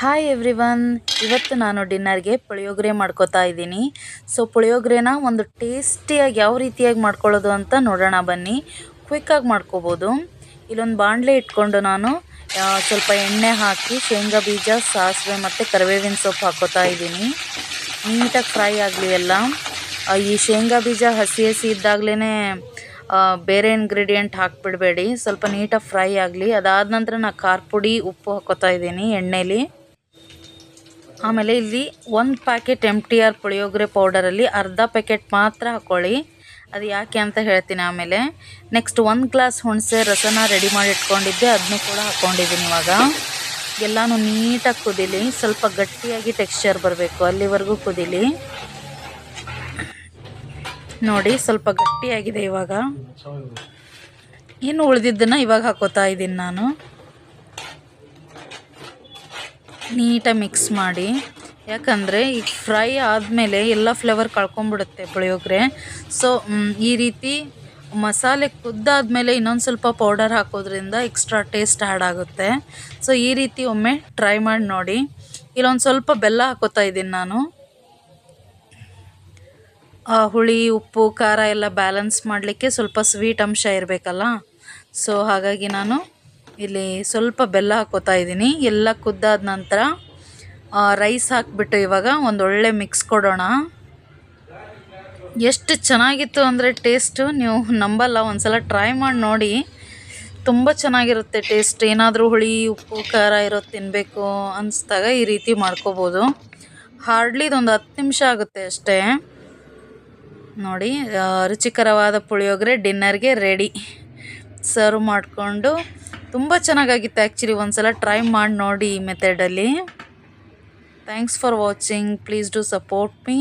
Hi everyone, ಇವತ್ತು ನಾನು ಡಿನ್ನರ್ಗೆ ಪುಳಿಯೋಗರೆ ಮಾಡ್ಕೋತಾ ಇದ್ದೀನಿ. ಸೊ ಪುಳಿಯೋಗರೆನ ಒಂದು ಟೇಸ್ಟಿಯಾಗಿ ಯಾವ ರೀತಿಯಾಗಿ ಮಾಡ್ಕೊಳ್ಳೋದು ಅಂತ ನೋಡೋಣ ಬನ್ನಿ. ಕ್ವಿಕ್ಕಾಗಿ ಮಾಡ್ಕೋಬೋದು. ಇಲ್ಲೊಂದು ಬಾಣಲೆ ಇಟ್ಕೊಂಡು ನಾನು ಸ್ವಲ್ಪ ಎಣ್ಣೆ ಹಾಕಿ ಶೇಂಗಾ ಬೀಜ, ಸಾಸಿವೆ ಮತ್ತು ಕರಿಬೇವಿನ ಸೊಪ್ಪು ಹಾಕೋತಾ ಇದ್ದೀನಿ. ನೀಟಾಗಿ ಫ್ರೈ ಆಗಲಿ ಎಲ್ಲ. ಈ ಶೇಂಗಾ ಬೀಜ ಹಸಿ ಇದ್ದಾಗಲೇ ಬೇರೆ ಇಂಗ್ರೀಡಿಯೆಂಟ್ ಹಾಕಿಬಿಡಬೇಡಿ, ಸ್ವಲ್ಪ ನೀಟಾಗಿ ಫ್ರೈ ಆಗಲಿ. ಅದಾದ ನಂತರ ನಾನು ಖಾರ ಪುಡಿ, ಉಪ್ಪು ಹಾಕೋತಾ ಇದ್ದೀನಿ ಎಣ್ಣೆಲಿ. ಆಮೇಲೆ ಇಲ್ಲಿ 1 ಪ್ಯಾಕೆಟ್ MTR ಪುಳಿಯೋಗರೆ ಪೌಡರಲ್ಲಿ ಅರ್ಧ ಪ್ಯಾಕೆಟ್ ಮಾತ್ರ ಹಾಕ್ಕೊಳ್ಳಿ. ಅದು ಯಾಕೆ ಅಂತ ಹೇಳ್ತೀನಿ ಆಮೇಲೆ. ನೆಕ್ಸ್ಟ್ 1 ಗ್ಲಾಸ್ ಹುಣಸೆ ರಸನ ರೆಡಿ ಮಾಡಿ ಇಟ್ಕೊಂಡಿದ್ದೆ, ಅದನ್ನು ಕೂಡ ಹಾಕ್ಕೊಂಡಿದ್ದೀನಿ. ಇವಾಗ ಎಲ್ಲನೂ ನೀಟಾಗಿ ಕುದೀಲಿ, ಸ್ವಲ್ಪ ಗಟ್ಟಿಯಾಗಿ ಟೆಕ್ಸ್ಚರ್ ಬರಬೇಕು, ಅಲ್ಲಿವರೆಗೂ ಕುದೀಲಿ. ನೋಡಿ ಸ್ವಲ್ಪ ಗಟ್ಟಿಯಾಗಿದೆ. ಇವಾಗ ಇನ್ನು ಉಳಿದಿದ್ದನ್ನು ಇವಾಗ ಹಾಕೋತಾ ಇದ್ದೀನಿ ನಾನು. ನೀಟಾಗಿ ಮಿಕ್ಸ್ ಮಾಡಿ, ಯಾಕಂದರೆ ಈಗ ಫ್ರೈ ಆದಮೇಲೆ ಎಲ್ಲ ಫ್ಲೇವರ್ ಕಳ್ಕೊಂಬಿಡುತ್ತೆ ಪುಳಿಯೋಗರೆ. ಸೊ ಈ ರೀತಿ ಮಸಾಲೆ ಕುದ್ದಾದಮೇಲೆ ಇನ್ನೊಂದು ಸ್ವಲ್ಪ ಪೌಡರ್ ಹಾಕೋದ್ರಿಂದ ಎಕ್ಸ್ಟ್ರಾ ಟೇಸ್ಟ್ ಆ್ಯಡ್ ಆಗುತ್ತೆ. ಸೊ ಈ ರೀತಿ ಒಮ್ಮೆ ಟ್ರೈ ಮಾಡಿ ನೋಡಿ. ಇಲ್ಲೊಂದು ಸ್ವಲ್ಪ ಬೆಲ್ಲ ಹಾಕೋತಾ ಇದ್ದೀನಿ ನಾನು. ಹುಳಿ, ಉಪ್ಪು, ಖಾರ ಎಲ್ಲ ಬ್ಯಾಲೆನ್ಸ್ ಮಾಡಲಿಕ್ಕೆ ಸ್ವಲ್ಪ ಸ್ವೀಟ್ ಅಂಶ ಇರಬೇಕಲ್ಲ. ಸೊ ಹಾಗಾಗಿ ನಾನು ಇಲ್ಲಿ ಸ್ವಲ್ಪ ಬೆಲ್ಲ ಹಾಕೋತಾ ಇದ್ದೀನಿ. ಎಲ್ಲ ಕುದ್ದಾದ ನಂತರ ರೈಸ್ ಹಾಕಿಬಿಟ್ಟು ಇವಾಗ ಒಂದೊಳ್ಳೆ ಮಿಕ್ಸ್ ಕೊಡೋಣ. ಎಷ್ಟು ಚೆನ್ನಾಗಿತ್ತು ಅಂದರೆ ಟೇಸ್ಟು ನೀವು ನಂಬಲ್ಲ, ಒಂದ್ಸಲ ಟ್ರೈ ಮಾಡಿ ನೋಡಿ. ತುಂಬ ಚೆನ್ನಾಗಿರುತ್ತೆ ಟೇಸ್ಟ್. ಏನಾದರೂ ಹುಳಿ, ಉಪ್ಪು, ಖಾರ ಇರೋದು ತಿನ್ನಬೇಕು ಅನಿಸ್ದಾಗ ಈ ರೀತಿ ಮಾಡ್ಕೋಬೋದು. ಹಾರ್ಡ್ಲಿ ಇದೊಂದು 10 ನಿಮಿಷ ಆಗುತ್ತೆ ಅಷ್ಟೇ. ನೋಡಿ, ರುಚಿಕರವಾದ ಪುಳಿಯೋಗರೆ ಡಿನ್ನರ್ಗೆ ರೆಡಿ. ಸರ್ವ್ ಮಾಡಿಕೊಂಡು ತುಂಬ ಚೆನ್ನಾಗಾಗಿತ್ತು ಆ್ಯಕ್ಚುಲಿ. ಒಂದ್ಸಲ ಟ್ರೈ ಮಾಡಿ ನೋಡಿ ಈ ಮೆಥಡಲ್ಲಿ. Thanks for watching. Please do support me.